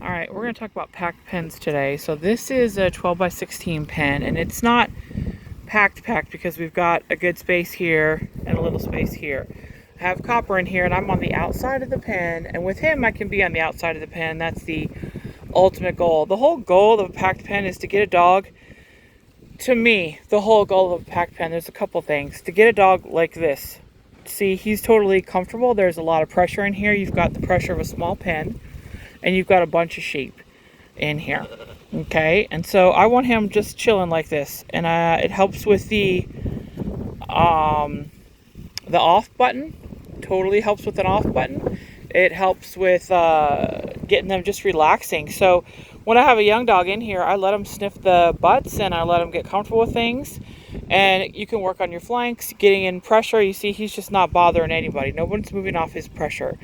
All right, we're going to talk about packed pens today. So this is a 12 by 16 pen, and it's not packed because we've got a good space here and a little space here. I have Copper in here, and I'm on the outside of the pen, and with him I can be on the outside of the pen. That's the ultimate goal. The whole goal of a packed pen is to get a dog, to me, the whole goal of a packed pen, there's a couple things. To get a dog like this. See, he's totally comfortable. There's a lot of pressure in here. You've got the pressure of a small pen, and you've got a bunch of sheep in here. Okay, and so I want him just chilling like this, and it helps with the off button. Totally helps with an off button. It helps with getting them just relaxing. So when I have a young dog in here, I let him sniff the butts and I let him get comfortable with things. And you can work on your flanks, getting in pressure. You see, he's just not bothering anybody. No one's moving off his pressure.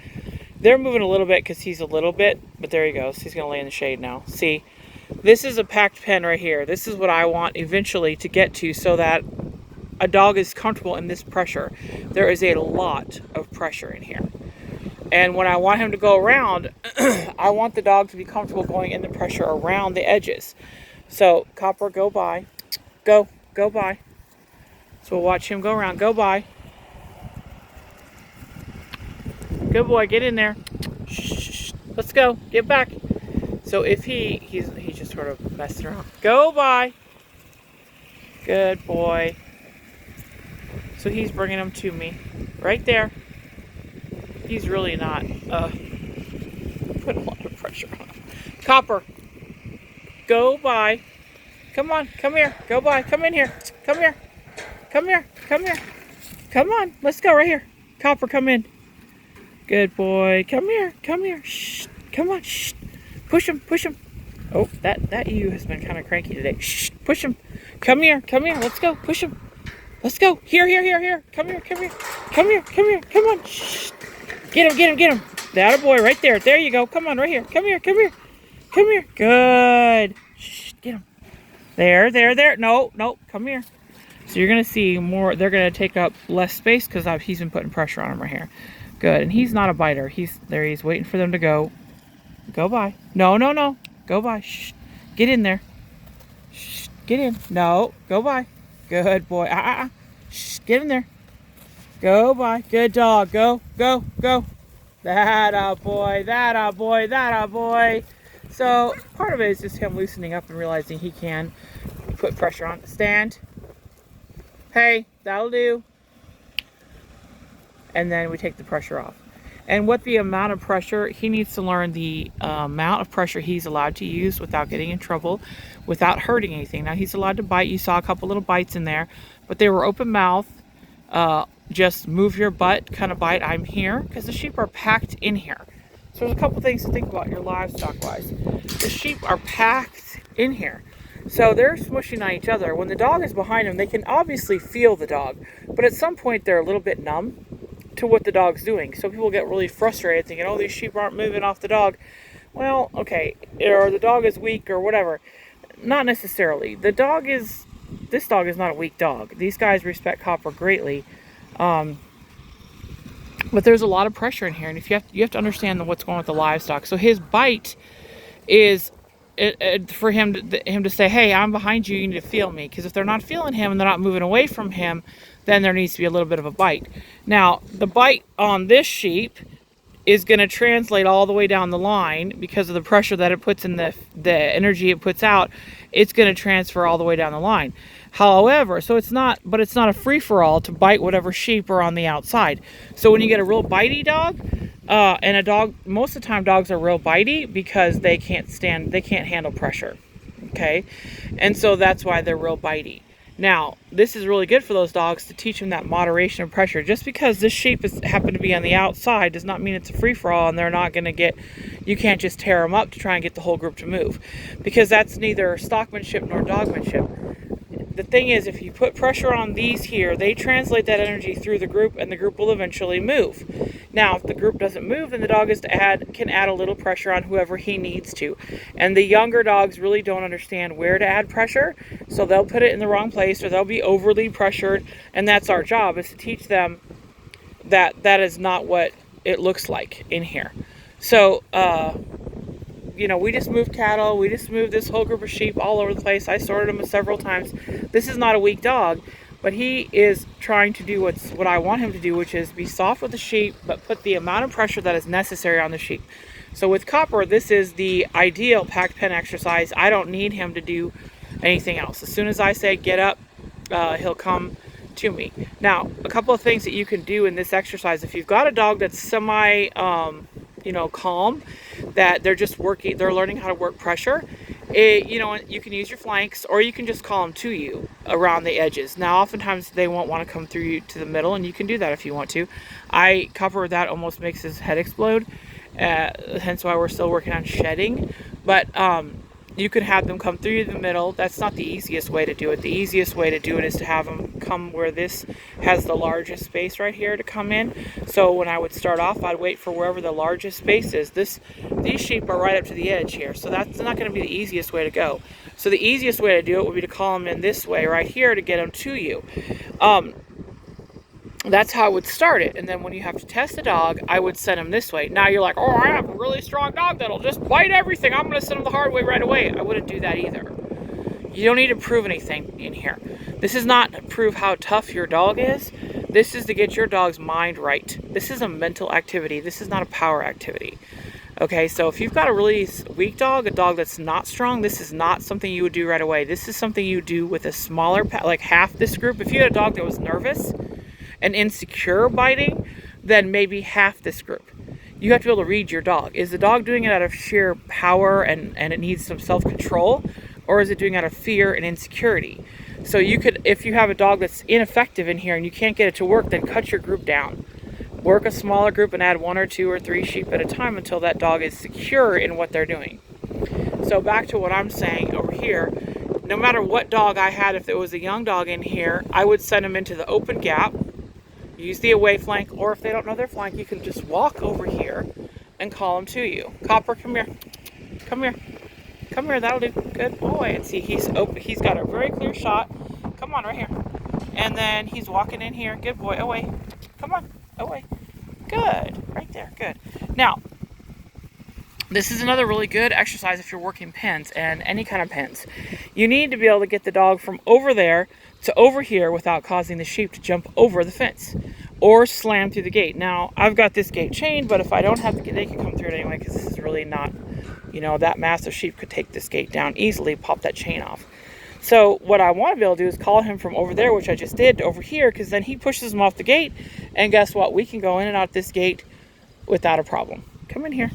They're moving a little bit because he's a little bit, but there he goes. He's going to lay in the shade now. See, this is a packed pen right here. This is what I want eventually to get to, so that a dog is comfortable in this pressure. There is a lot of pressure in here. And when I want him to go around, I want the dog to be comfortable going in the pressure around the edges. So, Copper, go by. Go by. So we'll watch him go around. Go by. Good boy, get in there. Shh, let's go. Get back. So if he's just sort of messing around. Go by. Good boy. So he's bringing him to me. Right there. He's really not put a lot of pressure on him. Copper. Go by. Come on, come here. Go by. Come in here. Come here. Come here. Come here. Come on. Let's go right here. Copper, come in. Good boy. Come here. Come here. Shh. Come on. Shh. Push him. Push him. Oh, that ewe has been kind of cranky today. Shh. Push him. Come here. Come here. Let's go. Push him. Let's go. Here. Come here. Come here. Come here. Come here. Come on. Shh. Get him. That a boy right there. There you go. Come on, right here. Come here. Come here. Good. Shh. Get him. There. No. Come here. So you're going to see more. They're going to take up less space because he's been putting pressure on him right here. Good. And he's not a biter. He's waiting for them to go. Go by. No. Go by. Shh. Get in there. Shh. Get in. No. Go by. Good boy. Shh. Get in there. Go by. Good dog. Go. That a boy. So part of it is just him loosening up and realizing he can put pressure on. Stand. Hey, that'll do. And then we take the pressure off. And what the amount of pressure, he needs to learn the amount of pressure he's allowed to use without getting in trouble, without hurting anything. Now he's allowed to bite. You saw a couple little bites in there, but they were open mouth. Just move your butt kind of bite. I'm here because the sheep are packed in here. So there's a couple things to think about your livestock wise. The sheep are packed in here. So they're smushing on each other. When the dog is behind them, they can obviously feel the dog, but at some point they're a little bit numb to what the dog's doing. So people get really frustrated thinking, oh, these sheep aren't moving off the dog. Well, okay, or the dog is weak or whatever. Not necessarily. This dog is not a weak dog. These guys respect Copper greatly. But there's a lot of pressure in here, and if you have to understand what's going on with the livestock. So his bite is for him to say, hey, I'm behind you, you need to feel me. Because if they're not feeling him and they're not moving away from him, then there needs to be a little bit of a bite. Now, the bite on this sheep is going to translate all the way down the line because of the pressure that it puts in the energy it puts out. It's going to transfer all the way down the line. However, it's not a free-for-all to bite whatever sheep are on the outside. So when you get a real bitey dog, and a dog, most of the time dogs are real bitey because they can't handle pressure. Okay, and so that's why they're real bitey. Now, this is really good for those dogs to teach them that moderation of pressure. Just because this sheep happen to be on the outside does not mean it's a free-for-all and they're not going to you can't just tear them up to try and get the whole group to move. Because that's neither stockmanship nor dogmanship. The thing is, if you put pressure on these here, they translate that energy through the group and the group will eventually move. Now, if the group doesn't move, then the dog can add a little pressure on whoever he needs to. And the younger dogs really don't understand where to add pressure, so they'll put it in the wrong place or they'll be overly pressured, and that's our job, is to teach them that that is not what it looks like in here. So, you know, we just moved cattle. We just moved this whole group of sheep all over the place. I sorted them several times. This is not a weak dog, but he is trying to do what I want him to do, which is be soft with the sheep, but put the amount of pressure that is necessary on the sheep. So with Copper, this is the ideal packed pen exercise. I don't need him to do anything else. As soon as I say get up, he'll come to me. Now, a couple of things that you can do in this exercise. If you've got a dog that's semi, you know, calm, that they're just working, they're learning how to work pressure, you know, you can use your flanks, or you can just call them to you around the edges. Now, oftentimes they won't want to come through you to the middle, and you can do that if you want to. Copper, that almost makes his head explode, hence why we're still working on shedding. But you could have them come through the middle. That's not the easiest way to do it. The easiest way to do it is to have them come where this has the largest space right here to come in. So when I would start off, I'd wait for wherever the largest space is. These sheep are right up to the edge here, so that's not going to be the easiest way to go. So the easiest way to do it would be to call them in this way right here to get them to you. That's how I would start it. And then when you have to test a dog, I would send him this way. Now you're like, oh, I have a really strong dog that'll just bite everything. I'm going to send him the hard way right away. I wouldn't do that either. You don't need to prove anything in here. This is not to prove how tough your dog is. This is to get your dog's mind right. This is a mental activity. This is not a power activity. Okay, so if you've got a really weak dog, a dog that's not strong, this is not something you would do right away. This is something you do with a smaller, like half this group. If you had a dog that was nervous and insecure biting, then maybe half this group. You have to be able to read your dog. Is the dog doing it out of sheer power and it needs some self-control, or is it doing it out of fear and insecurity? So you could, if you have a dog that's ineffective in here and you can't get it to work, then cut your group down. Work a smaller group and add 1 or 2 or 3 sheep at a time until that dog is secure in what they're doing. So back to what I'm saying over here, no matter what dog I had, if there was a young dog in here, I would send them into the open gap. Use the away flank, or if they don't know their flank, you can just walk over here and call them to you. Copper, come here. Come here. Come here, that'll do. Good boy. And see, he's open. He's got a very clear shot. Come on, right here. And then he's walking in here. Good boy. Away. Come on. Away. Good. Right there. Good. Now, this is another really good exercise if you're working pens, and any kind of pens. You need to be able to get the dog from over there to over here without causing the sheep to jump over the fence or slam through the gate. Now, I've got this gate chained, but if I don't have the gate, they can come through it anyway, because this is really not, you know, that massive sheep could take this gate down easily, pop that chain off. So what I want to be able to do is call him from over there, which I just did, to over here, because then he pushes him off the gate, and guess what? We can go in and out this gate without a problem. Come in here.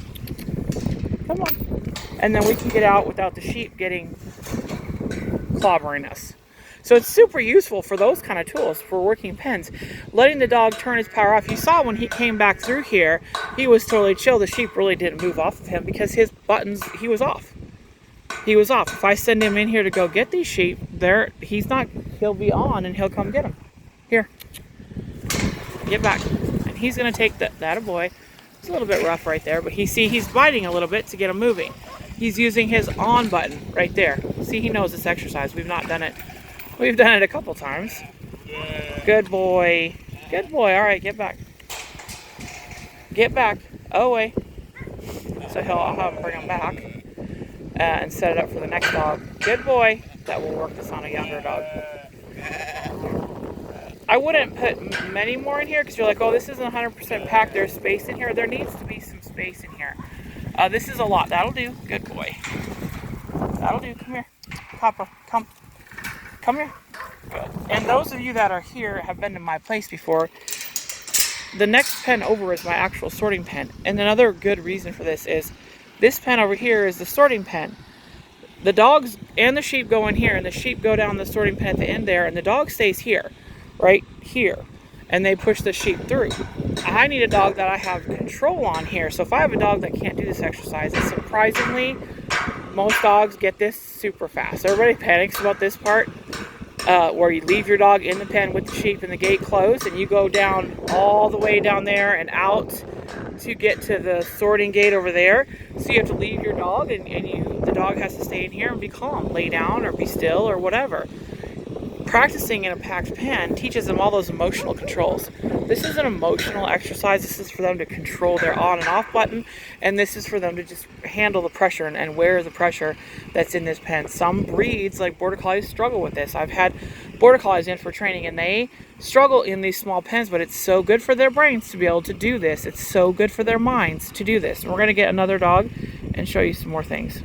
Come on. And then we can get out without the sheep getting clobbering us. So it's super useful for those kind of tools for working pens. Letting the dog turn his power off. You saw when he came back through here, he was totally chill. The sheep really didn't move off of him because his buttons, he was off. He was off. If I send him in here to go get these sheep, he'll be on and he'll come get them. Here. Get back. And he's going to take that attaboy. It's a little bit rough right there, but he's biting a little bit to get him moving. He's using his on button right there. See, he knows this exercise. We've not done it. We've done it a couple times. Good boy. Good boy. All right, get back. Get back. Away. So I'll have him bring him back and set it up for the next dog. Good boy. That will work this on a younger dog. I wouldn't put many more in here because you're like, oh, this isn't 100% packed. There's space in here. There needs to be some space in here. This is a lot. That'll do. Good boy. That'll do. Come here. Copper, come. Come here. Good. And those of you that are here have been to my place before. The next pen over is my actual sorting pen. And another good reason for this is this pen over here is the sorting pen. The dogs and the sheep go in here, and the sheep go down the sorting pen at the end there, and the dog stays here, right here, and they push the sheep through. I need a dog that I have control on here. So if I have a dog that can't do this exercise, and surprisingly, most dogs get this super fast. Everybody panics about this part, where you leave your dog in the pen with the sheep and the gate closed, and you go down all the way down there and out to get to the sorting gate over there. So you have to leave your dog, and the dog has to stay in here and be calm, lay down or be still or whatever. practicing in a packed pen teaches them all those emotional controls. This is an emotional exercise. This is for them to control their on and off button, and this is for them to just handle the pressure and wear the pressure that's in this pen. Some breeds, like Border Collies, struggle with this. I've had Border Collies in for training, and they struggle in these small pens, but it's so good for their brains to be able to do this. It's so good for their minds to do this. And we're going to get another dog and show you some more things.